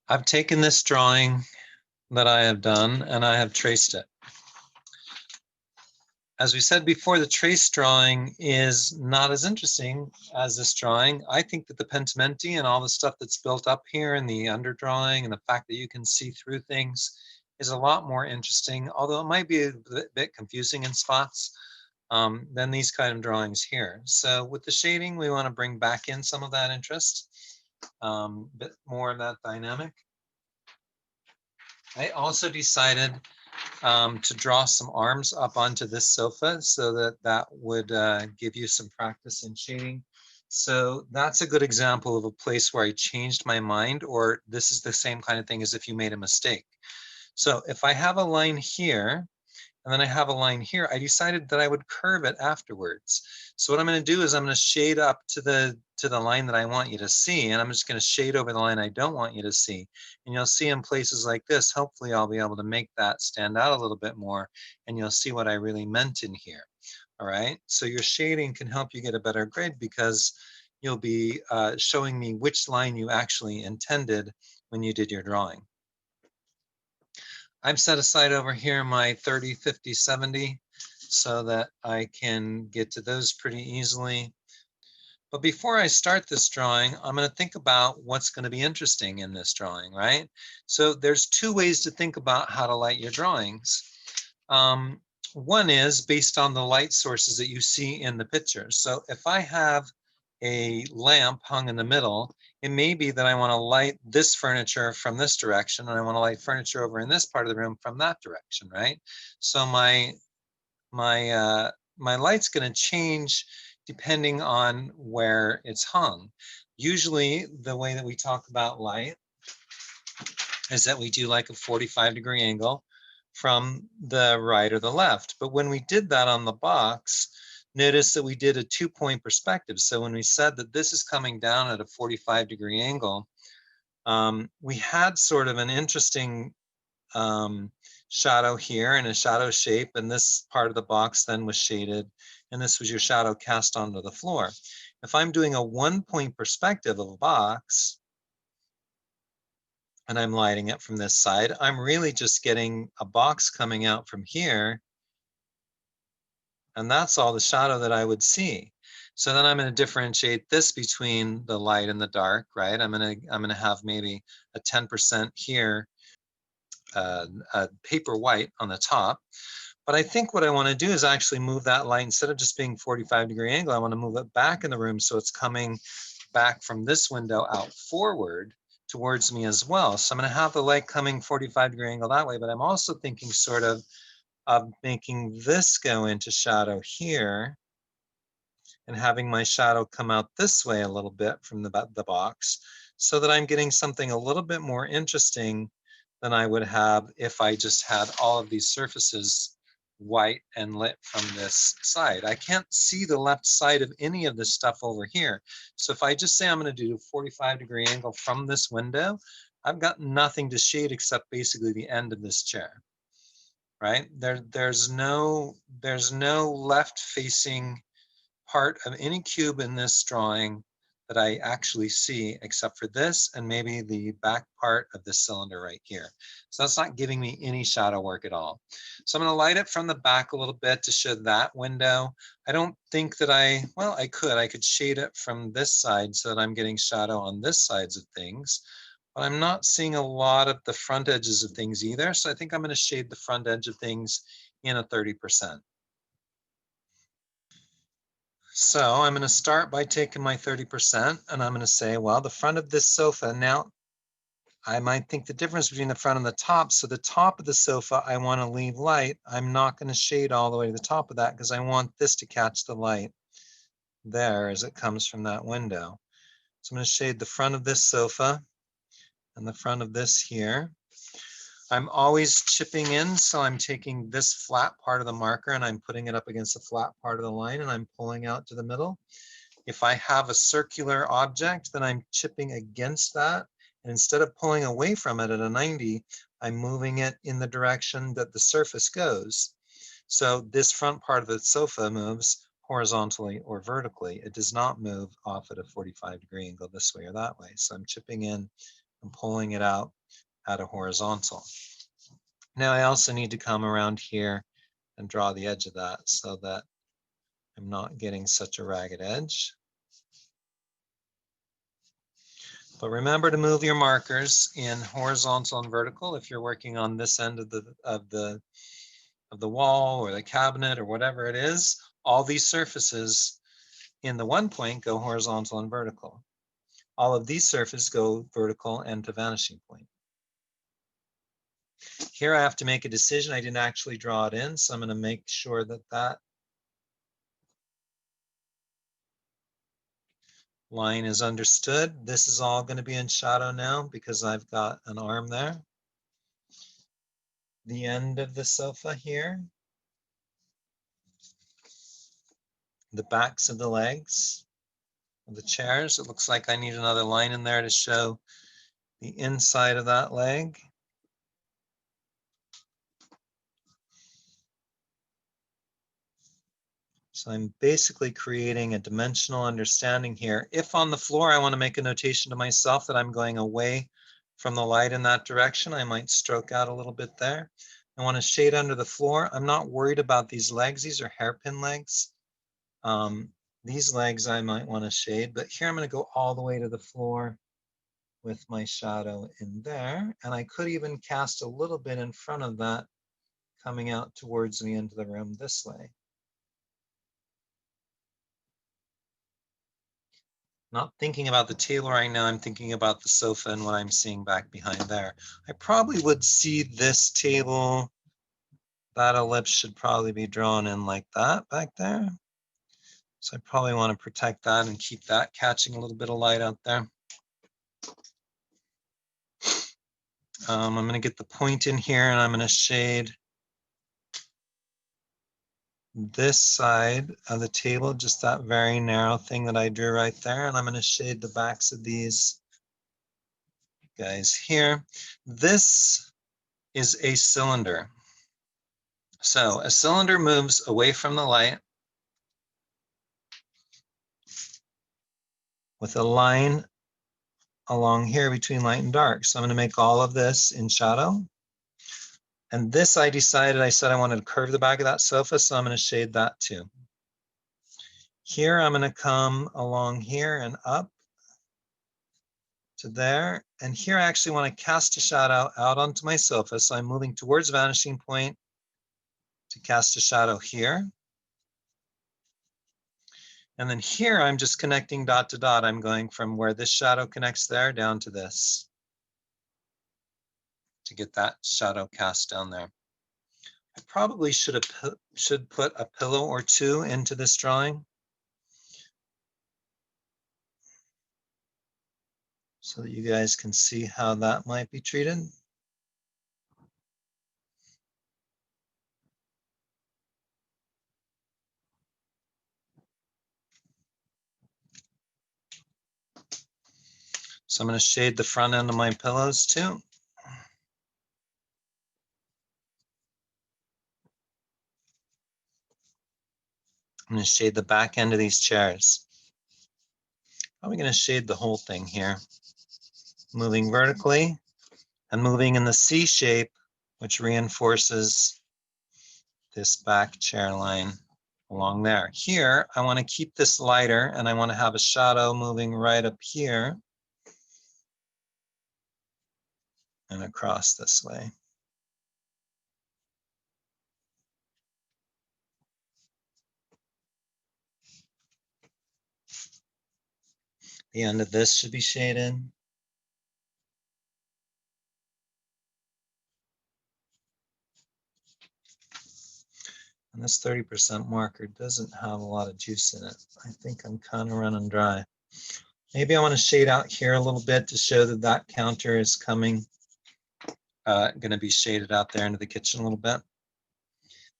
I've taken this drawing that I have done and I have traced it. As we said before, the trace drawing is not as interesting as this drawing. I think that the pentimenti and all the stuff that's built up here and the underdrawing and the fact that you can see through things is a lot more interesting, although it might be a bit confusing in spots than these kind of drawings here. So with the shading, we want to bring back in some of that interest, a bit more of that dynamic. I also decided to draw some arms up onto this sofa so that that would give you some practice in shading. So that's a good example of a place where I changed my mind, or this is the same kind of thing as if you made a mistake. So if I have a line here, and then I have a line here, I decided that I would curve it afterwards. So what I'm going to do is I'm going to shade up to the line that I want you to see, and I'm just going to shade over the line I don't want you to see. And you'll see in places like this, hopefully I'll be able to make that stand out a little bit more, and you'll see what I really meant in here. All right, so your shading can help you get a better grade because you'll be showing me which line you actually intended when you did your drawing. I've set aside over here my 30, 50, 70 so that I can get to those pretty easily. But before I start this drawing, I'm going to think about what's going to be interesting in this drawing, right? So there's two ways to think about how to light your drawings. One is based on the light sources that you see in the picture. So if I have a lamp hung in the middle, it may be that I want to light this furniture from this direction, and I want to light furniture over in this part of the room from that direction, right? So my light's going to change depending on where it's hung. Usually the way that we talk about light is that we do like a 45-degree angle from the right or the left. But when we did that on the box, notice that we did a 2-point perspective. So when we said that this is coming down at a 45-degree angle, we had sort of an interesting shadow here and a shadow shape, and this part of the box then was shaded, and this was your shadow cast onto the floor. If I'm doing a 1-point perspective of a box, and I'm lighting it from this side, I'm really just getting a box coming out from here, and that's all the shadow that I would see. So then I'm going to differentiate this between the light and the dark, right? I'm going to have maybe a 10% here, paper white on the top. But I think what I want to do is actually move that light, instead of just being 45-degree angle, I want to move it back in the room so it's coming back from this window out forward towards me as well. So I'm going to have the light coming 45-degree angle that way, but I'm also thinking sort of making this go into shadow here and having my shadow come out this way a little bit from the box so that I'm getting something a little bit more interesting than I would have if I just had all of these surfaces white and lit from this side. I can't see the left side of any of this stuff over here. So if I just say I'm going to do a 45-degree angle from this window, I've got nothing to shade except basically the end of this chair, right? There's no left facing part of any cube in this drawing that I actually see except for this and maybe the back part of this cylinder right here. So that's not giving me any shadow work at all. So I'm going to light it from the back a little bit to show that window. I don't think that I could shade it from this side so that I'm getting shadow on this sides of things, but I'm not seeing a lot of the front edges of things either. So I think I'm going to shade the front edge of things in a 30%. So I'm going to start by taking my 30% and I'm going to say, well, the front of this sofa, now I might think the difference between the front and the top. So the top of the sofa, I want to leave light. I'm not going to shade all the way to the top of that because I want this to catch the light there as it comes from that window. So I'm going to shade the front of this sofa and the front of this here. I'm always chipping in, so I'm taking this flat part of the marker and I'm putting it up against the flat part of the line and I'm pulling out to the middle. If I have a circular object, then I'm chipping against that. And instead of pulling away from it at a 90, I'm moving it in the direction that the surface goes. So this front part of the sofa moves horizontally or vertically. It does not move off at a 45-degree angle this way or that way. So I'm chipping in and pulling it out at a horizontal. Now I also need to come around here and draw the edge of that so that I'm not getting such a ragged edge. But remember to move your markers in horizontal and vertical if you're working on this end of the wall or the cabinet or whatever it is. All these surfaces in the 1 point go horizontal and vertical. All of these surfaces go vertical and to vanishing point. Here I have to make a decision. I didn't actually draw it in, so I'm going to make sure that that line is understood. This is all going to be in shadow now because I've got an arm there. The end of the sofa here. The backs of the legs of the chairs. It looks like I need another line in there to show the inside of that leg. So I'm basically creating a dimensional understanding here. If on the floor I want to make a notation to myself that I'm going away from the light in that direction, I might stroke out a little bit there. I want to shade under the floor. I'm not worried about these legs. These are hairpin legs. These legs I might want to shade, but here I'm going to go all the way to the floor with my shadow in there. And I could even cast a little bit in front of that coming out towards me into the room this way. Not thinking about the table right now, I'm thinking about the sofa and what I'm seeing back behind there. I probably would see this table, that ellipse should probably be drawn in like that back there. So I probably want to protect that and keep that catching a little bit of light out there. I'm going to get the point in here and I'm going to shade this side of the table, just that very narrow thing that I drew right there. And I'm going to shade the backs of these guys here. This is a cylinder. So a cylinder moves away from the light with a line along here between light and dark. So I'm going to make all of this in shadow. And this I decided, I said I wanted to curve the back of that sofa, so I'm going to shade that too. Here I'm going to come along here and up to there. And here I actually want to cast a shadow out onto my sofa. So I'm moving towards vanishing point to cast a shadow here. And then here I'm just connecting dot to dot. I'm going from where this shadow connects there down to this to get that shadow cast down there. I probably should put a pillow or two into this drawing so that you guys can see how that might be treated. So I'm going to shade the front end of my pillows too. I'm going to shade the back end of these chairs. I'm going to shade the whole thing here, moving vertically and moving in the C shape, which reinforces this back chair line along there. Here, I want to keep this lighter and I want to have a shadow moving right up here and across this way. The end of this should be shaded. And this 30% marker doesn't have a lot of juice in it. I think I'm kind of running dry. Maybe I want to shade out here a little bit to show that that counter is coming, going to be shaded out there into the kitchen a little bit.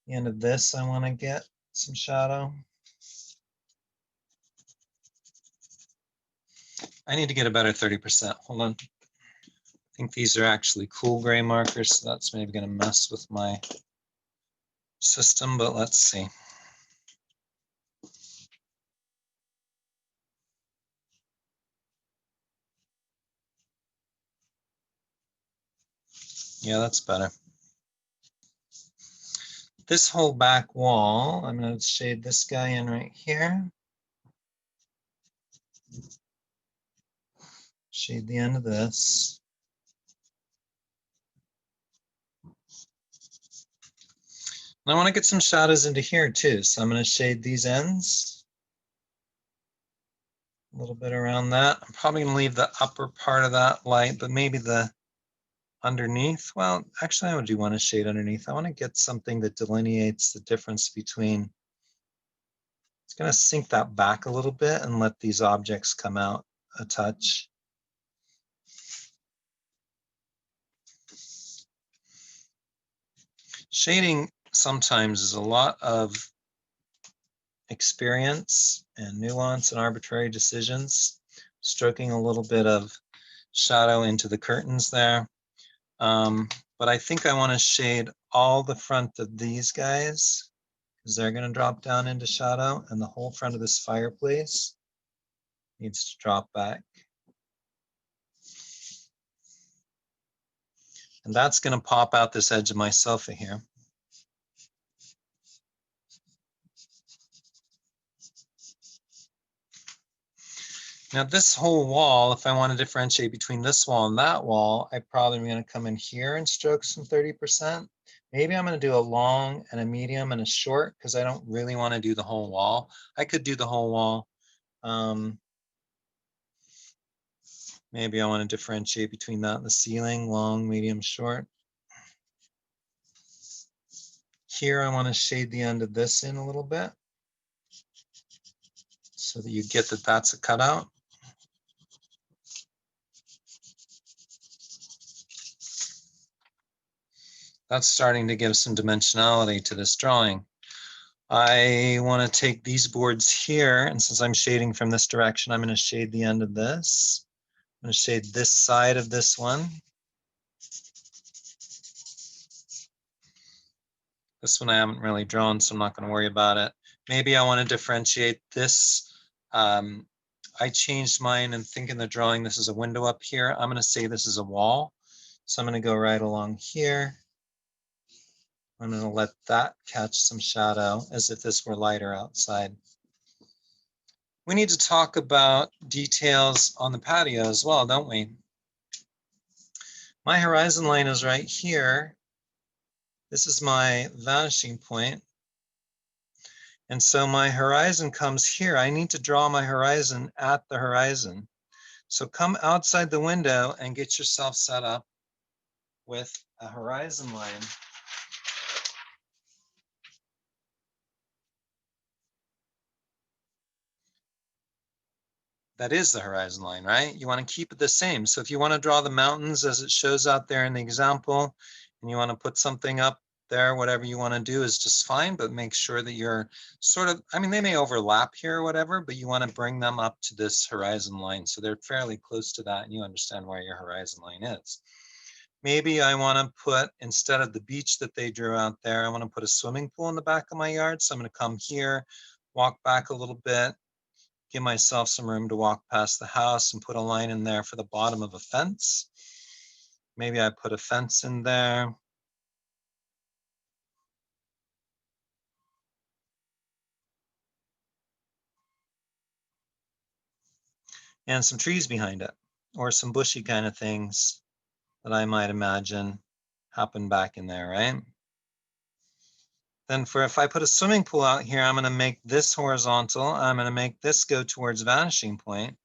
The end of this, I want to get some shadow. I need to get a better 30%. Hold on. I think these are actually cool gray markers, so that's maybe going to mess with my system, but let's see. Yeah, that's better. This whole back wall, I'm going to shade this guy in right here. Shade the end of this. And I want to get some shadows into here too. So I'm going to shade these ends. A little bit around that. I'm probably going to leave the upper part of that light, but maybe the underneath. Well, actually, I do want to shade underneath. I want to get something that delineates the difference between. It's going to sink that back a little bit and let these objects come out a touch. Shading sometimes is a lot of experience and nuance and arbitrary decisions. Stroking a little bit of shadow into the curtains there. But I think I want to shade all the front of these guys because they're going to drop down into shadow, and the whole front of this fireplace needs to drop back. And that's going to pop out this edge of my sofa here. Now this whole wall, if I want to differentiate between this wall and that wall, I probably am going to come in here and stroke some 30%. Maybe I'm going to do a long and a medium and a short because I don't really want to do the whole wall. I could do the whole wall. Maybe I want to differentiate between that and the ceiling, long, medium, short. Here I want to shade the end of this in a little bit so that you get that that's a cutout. That's starting to give some dimensionality to this drawing. I want to take these boards here, and since I'm shading from this direction, I'm going to shade the end of this. I'm going to shade this side of this one. This one I haven't really drawn, so I'm not going to worry about it. Maybe I want to differentiate this. I changed mine and think in the drawing this is a window up here. I'm going to say this is a wall. So I'm going to go right along here. I'm going to let that catch some shadow as if this were lighter outside. We need to talk about details on the patio as well, don't we? My horizon line is right here. This is my vanishing point. And so my horizon comes here. I need to draw my horizon at the horizon. So come outside the window and get yourself set up with a horizon line. That is the horizon line, right? You want to keep it the same. So if you want to draw the mountains as it shows out there in the example, and you want to put something up there, whatever you want to do is just fine, but make sure that you're sort of, I mean, they may overlap here or whatever, but you want to bring them up to this horizon line. So they're fairly close to that and you understand where your horizon line is. Maybe I want to put, instead of the beach that they drew out there, I want to put a swimming pool in the back of my yard. So I'm going to come here, walk back a little bit, give myself some room to walk past the house and put a line in there for the bottom of a fence. Maybe I put a fence in there. And some trees behind it, or some bushy kind of things that I might imagine happen back in there, right? Then if I put a swimming pool out here, I'm going to make this horizontal. I'm going to make this go towards vanishing point.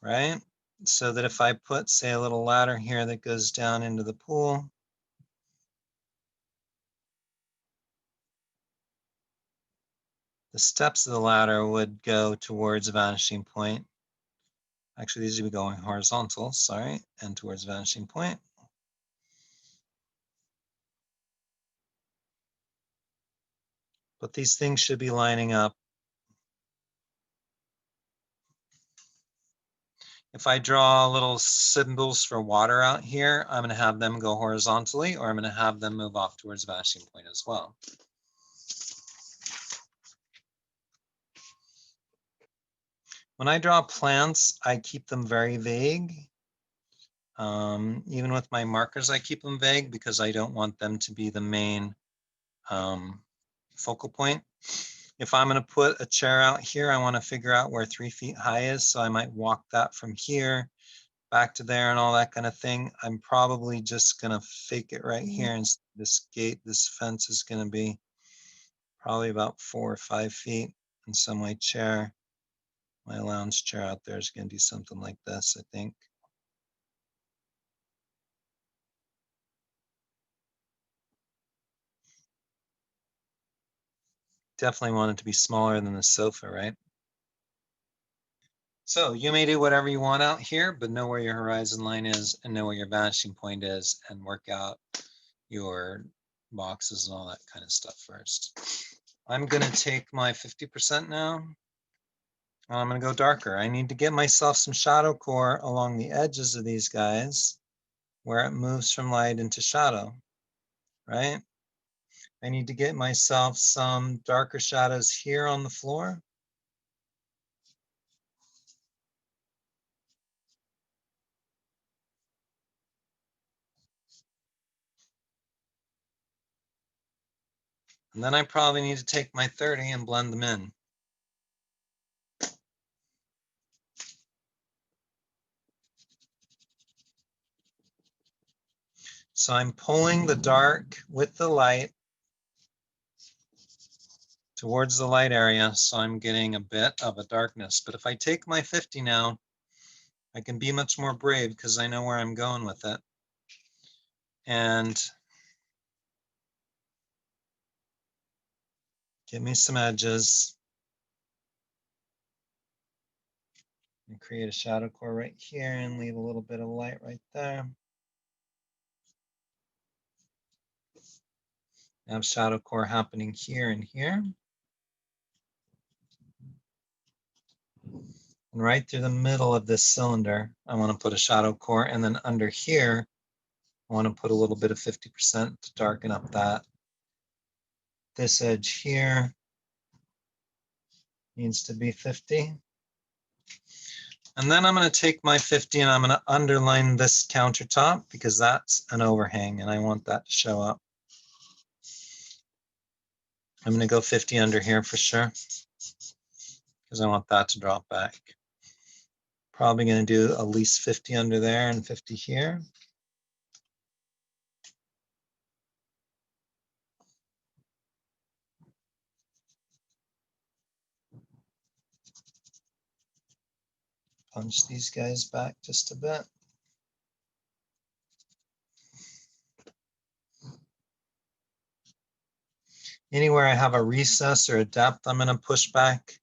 Right? So that if I put, say, a little ladder here that goes down into the pool, the steps of the ladder would go towards a vanishing point. Actually, these would be going horizontal, sorry, and towards vanishing point. But these things should be lining up. If I draw little symbols for water out here, I'm going to have them go horizontally, or I'm going to have them move off towards vanishing point as well. When I draw plants, I keep them very vague. Even with my markers, I keep them vague because I don't want them to be the main focal point. If I'm going to put a chair out here, I want to figure out where 3 feet high is. So I might walk that from here back to there and all that kind of thing. I'm probably just going to fake it right here. And this gate, this fence is going to be probably about 4 or 5 feet. And so my chair, my lounge chair out there is going to do something like this, I think. Definitely want it to be smaller than the sofa, right? So you may do whatever you want out here, but know where your horizon line is and know where your vanishing point is and work out your boxes and all that kind of stuff first. I'm going to take my 50% now. I'm going to go darker. I need to get myself some shadow core along the edges of these guys where it moves from light into shadow, right? I need to get myself some darker shadows here on the floor. And then I probably need to take my 30 and blend them in. So I'm pulling the dark with the light towards the light area, so I'm getting a bit of a darkness. But if I take my 50 now, I can be much more brave because I know where I'm going with it. And give me some edges. And create a shadow core right here and leave a little bit of light right there. I have shadow core happening here and here. And right through the middle of this cylinder, I want to put a shadow core. And then under here, I want to put a little bit of 50% to darken up that. This edge here needs to be 50. And then I'm going to take my 50 and I'm going to underline this countertop because that's an overhang and I want that to show up. I'm going to go 50 under here for sure because I want that to drop back. Probably going to do at least 50 under there and 50 here. Punch these guys back just a bit. Anywhere I have a recess or a depth, I'm going to push back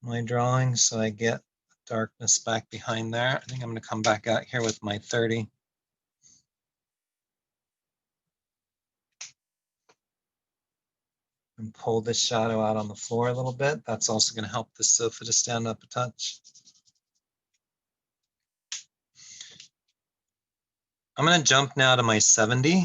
my drawing so I get darkness back behind there. I think I'm going to come back out here with my 30. And pull this shadow out on the floor a little bit. That's also going to help the sofa to stand up a touch. I'm going to jump now to my 70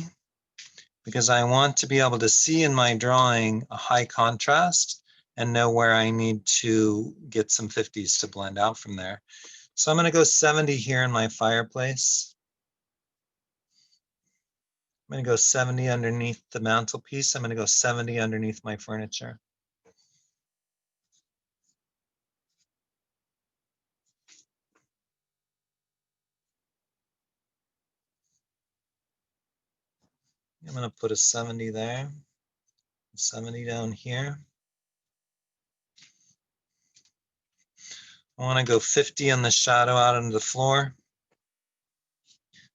because I want to be able to see in my drawing a high contrast and know where I need to get some 50s to blend out from there. So I'm going to go 70 here in my fireplace. I'm going to go 70 underneath the mantelpiece. I'm going to go 70 underneath my furniture. I'm going to put a 70 there, 70 down here. I want to go 50 on the shadow out into the floor.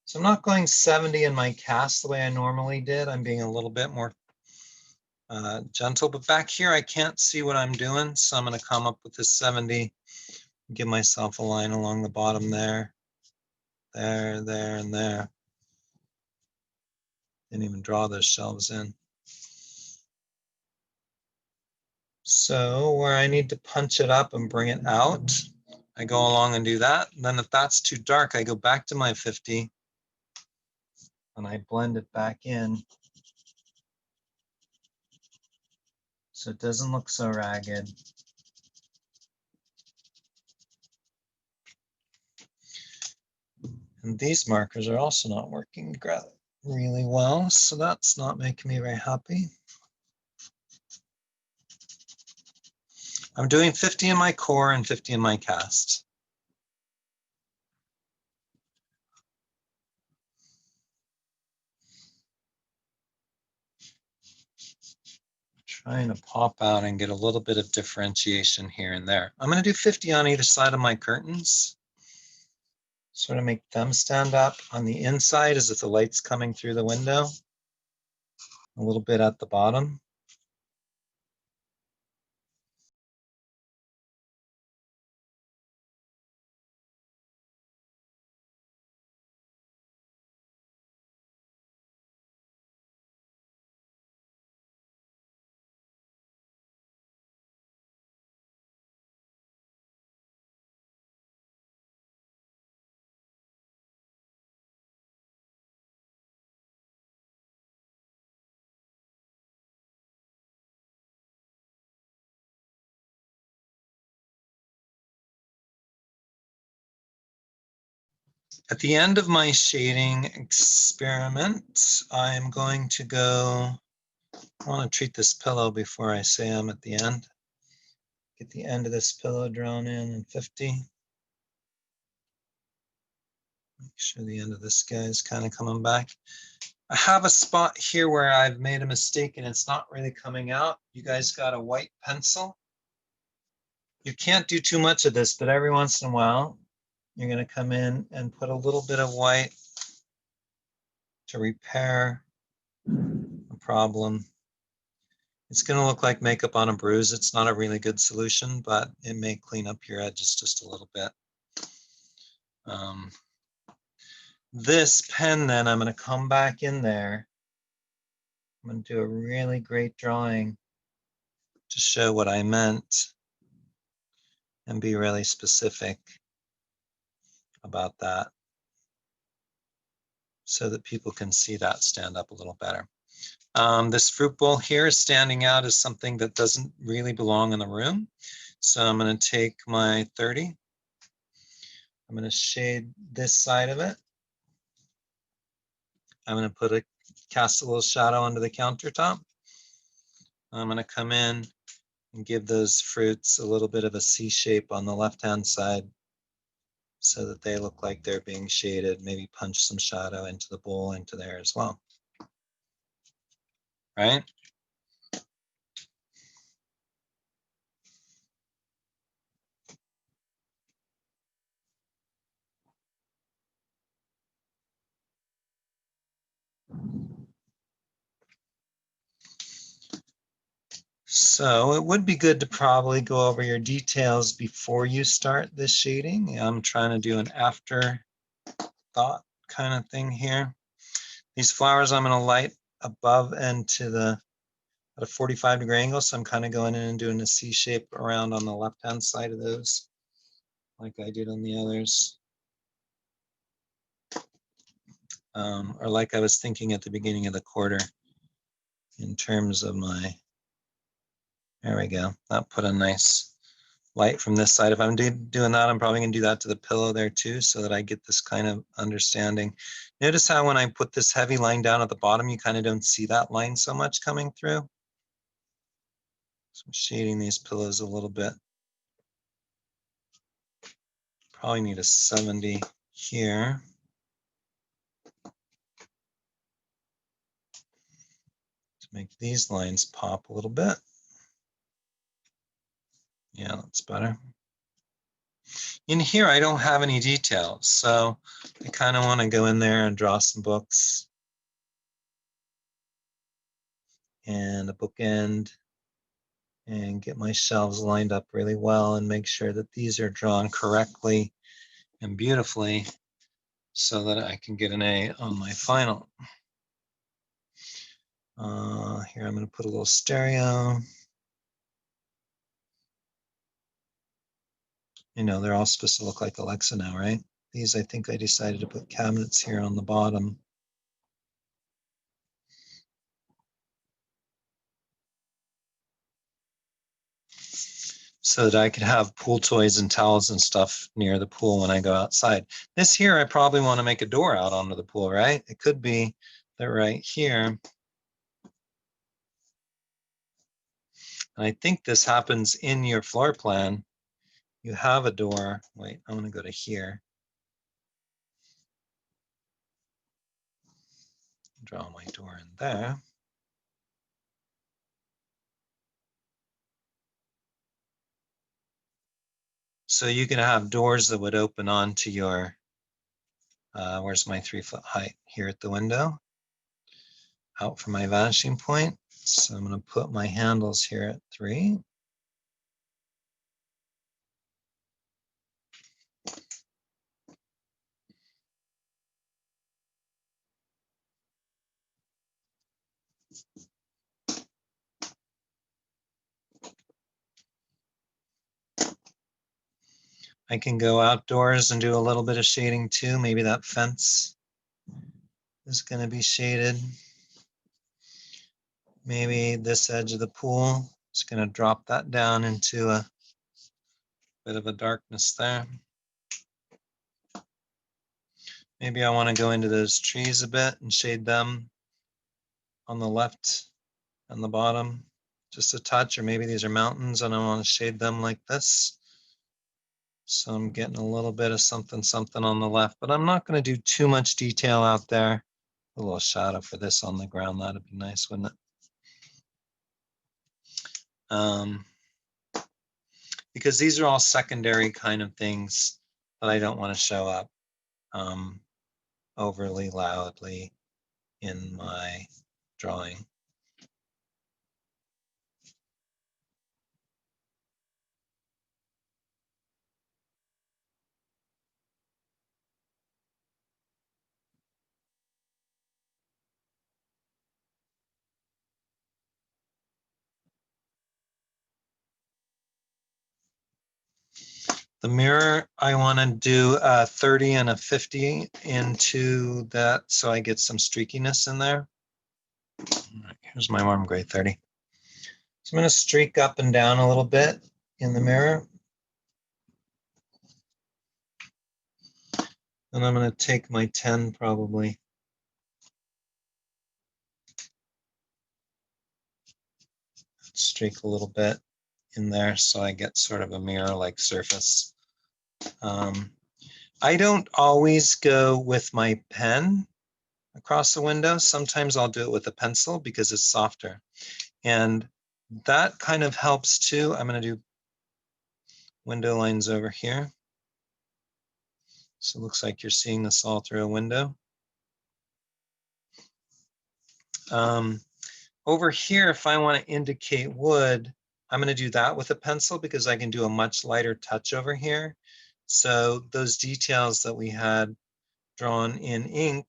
So I'm not going 70 in my cast the way I normally did. I'm being a little bit more gentle, but back here I can't see what I'm doing. So I'm going to come up with this 70, give myself a line along the bottom there, there, there, and there. Didn't even draw those shelves in. So where I need to punch it up and bring it out, I go along and do that. And then if that's too dark, I go back to my 50 and I blend it back in so it doesn't look so ragged. And these markers are also not working really well, so that's not making me very happy. I'm doing 50 in my core and 50 in my cast. Trying to pop out and get a little bit of differentiation here and there. I'm going to do 50 on either side of my curtains. Sort of make them stand up on the inside as if the light's coming through the window. A little bit at the bottom. At the end of my shading experiment, I'm going to go, I want to treat this pillow before I say I'm at the end. Get the end of this pillow drawn in 50. Make sure the end of this guy is kind of coming back. I have a spot here where I've made a mistake and it's not really coming out. You guys got a white pencil? You can't do too much of this, but every once in a while, you're going to come in and put a little bit of white to repair a problem. It's going to look like makeup on a bruise. It's not a really good solution, but it may clean up your edges just a little bit. This pen, then, I'm going to come back in there. I'm going to do a really great drawing to show what I meant and be really specific about that so that people can see that stand up a little better. This fruit bowl here is standing out as something that doesn't really belong in the room. So I'm going to take my 30. I'm going to shade this side of it. I'm going to cast a little shadow under the countertop. I'm going to come in and give those fruits a little bit of a C shape on the left-hand side so that they look like they're being shaded. Maybe punch some shadow into the bowl, into there as well. Right? So it would be good to probably go over your details before you start this shading. I'm trying to do an afterthought kind of thing here. These flowers I'm going to light above and to the at a 45-degree angle. So I'm kind of going in and doing a C shape around on the left-hand side of those, like I did on the others. Or like I was thinking at the beginning of the quarter in terms of my, there we go. That put a nice light from this side. If I'm doing that, I'm probably gonna do that to the pillow there too, so that I get this kind of understanding. Notice how when I put this heavy line down at the bottom, you kind of don't see that line so much coming through. So I'm shading these pillows a little bit. Probably need a 70 here. To make these lines pop a little bit. Yeah, that's better. In here, I don't have any details, so I kind of want to go in there and draw some books and a bookend and get my shelves lined up really well and make sure that these are drawn correctly and beautifully so that I can get an A on my final. Here I'm going to put a little stereo. You know, they're all supposed to look like Alexa now, right? These, I think I decided to put cabinets here on the bottom. so that I could have pool toys and towels and stuff near the pool when I go outside. This here, I probably want to make a door out onto the pool, right? It could be that right here. And I think this happens in your floor plan. You have a door. Wait, I'm going to go to here. Draw my door in there. So you can have doors that would open onto your, where's my 3-foot height? Here at the window, out from my vanishing point. So I'm going to put my handles here at 3. I can go outdoors and do a little bit of shading too. Maybe that fence is going to be shaded. Maybe this edge of the pool is going to drop that down into a bit of a darkness there. Maybe I want to go into those trees a bit and shade them on the left and the bottom just a touch, or maybe these are mountains and I want to shade them like this. So I'm getting a little bit of something on the left, but I'm not going to do too much detail out there. A little shadow for this on the ground, that'd be nice, wouldn't it? Because these are all secondary kind of things that I don't want to show up overly loudly in my drawing. The mirror, I want to do a 30 and a 50 into that so I get some streakiness in there. Here's my warm gray 30. So I'm going to streak up and down a little bit in the mirror. And I'm going to take my 10 probably. Streak a little bit in there so I get sort of a mirror-like surface. I don't always go with my pen across the window. Sometimes I'll do it with a pencil because it's softer. And that kind of helps too. I'm going to do window lines over here. So it looks like you're seeing this all through a window. Over here, if I want to indicate wood, I'm going to do that with a pencil because I can do a much lighter touch over here. So those details that we had drawn in ink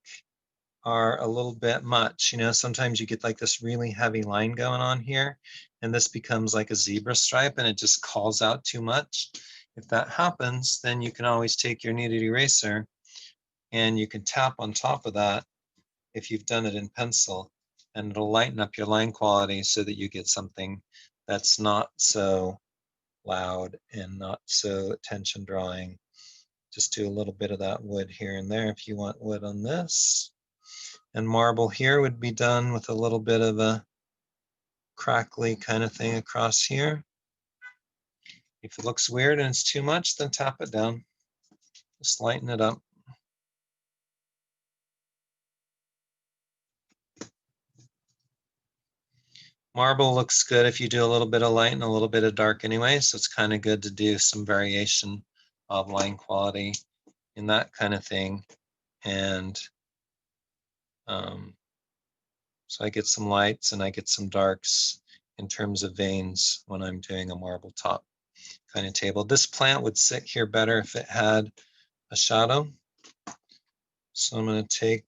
are a little bit much. You know, sometimes you get like this really heavy line going on here, and this becomes like a zebra stripe and it just calls out too much. If that happens, then you can always take your kneaded eraser and you can tap on top of that if you've done it in pencil, and it'll lighten up your line quality so that you get something that's not so loud and not so attention drawing. Just do a little bit of that wood here and there if you want wood on this. And marble here would be done with a little bit of a crackly kind of thing across here. If it looks weird and it's too much, then tap it down. Just lighten it up. Marble looks good if you do a little bit of light and a little bit of dark anyway, so it's kind of good to do some variation of line quality in that kind of thing. And so I get some lights and I get some darks in terms of veins when I'm doing a marble top kind of table. This plant would sit here better if it had a shadow. So I'm going to take,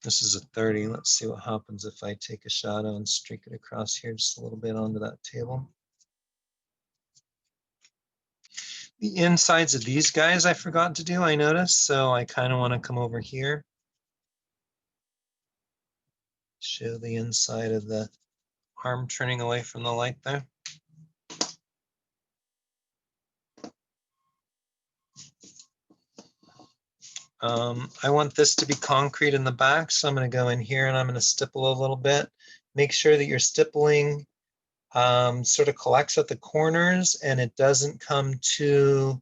this is a 30. Let's see what happens if I take a shadow and streak it across here just a little bit onto that table. The insides of these guys I forgot to do, I noticed, so I kind of want to come over here. Show the inside of the arm turning away from the light there. I want this to be concrete in the back, so I'm going to go in here and I'm going to stipple a little bit. Make sure that your stippling sort of collects at the corners and it doesn't come too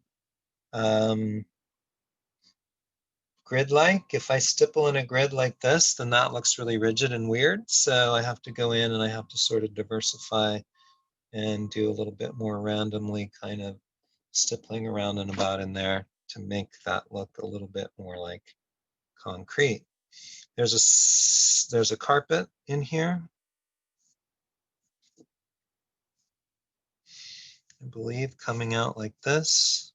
grid-like. If I stipple in a grid like this, then that looks really rigid and weird. So I have to go in and I have to sort of diversify and do a little bit more randomly kind of stippling around and about in there to make that look a little bit more like concrete. There's a carpet in here, I believe, coming out like this.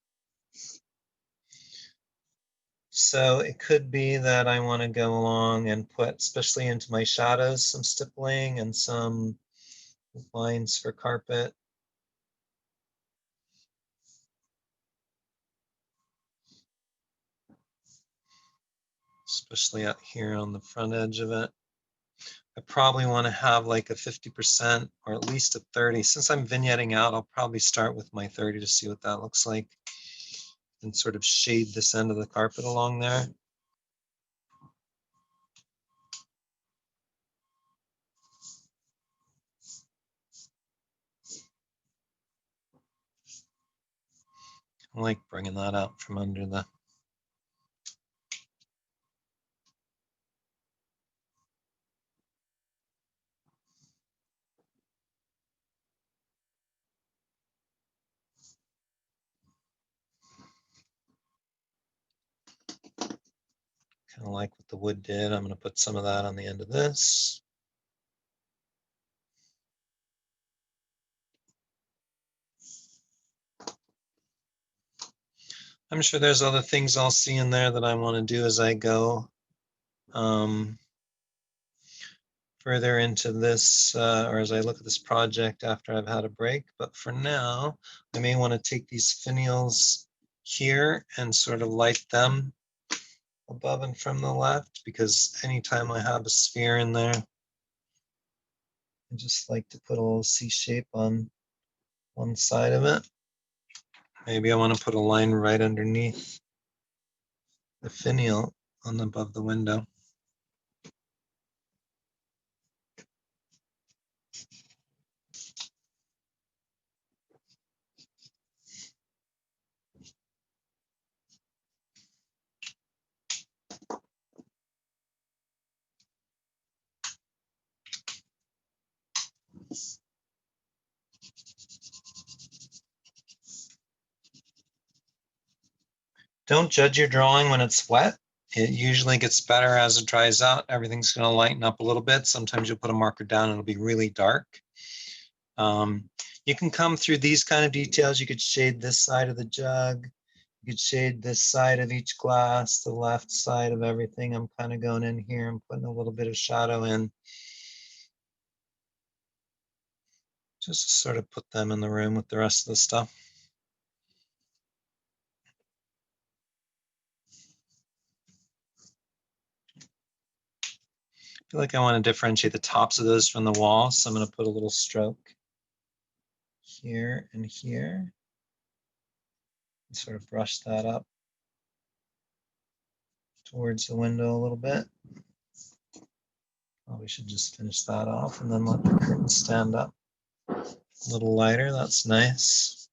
So it could be that I want to go along and put, especially into my shadows, some stippling and some lines for carpet. Especially out here on the front edge of it. I probably want to have like a 50% or at least a 30. Since I'm vignetting out, I'll probably start with my 30 to see what that looks like and sort of shade this end of the carpet along there. I like bringing that out from under the kind of like what the wood did. I'm going to put some of that on the end of this. I'm sure there's other things I'll see in there that I want to do as I go further into this or as I look at this project after I've had a break. But for now, I may want to take these finials here and sort of light them above and from the left, because anytime I have a sphere in there, I just like to put a little C shape on one side of it. Maybe I want to put a line right underneath the finial on above the window. Don't judge your drawing when it's wet. It usually gets better as it dries out. Everything's going to lighten up a little bit. Sometimes you'll put a marker down and it'll be really dark. You can come through these kind of details. You could shade this side of the jug. You could shade this side of each glass, the left side of everything. I'm kind of going in here and putting a little bit of shadow in, just to sort of put them in the room with the rest of the stuff. I feel like I want to differentiate the tops of those from the wall, so I'm going to put a little stroke here and here and sort of brush that up towards the window a little bit. Probably should just finish that off and then let the curtain stand up a little lighter. That's nice.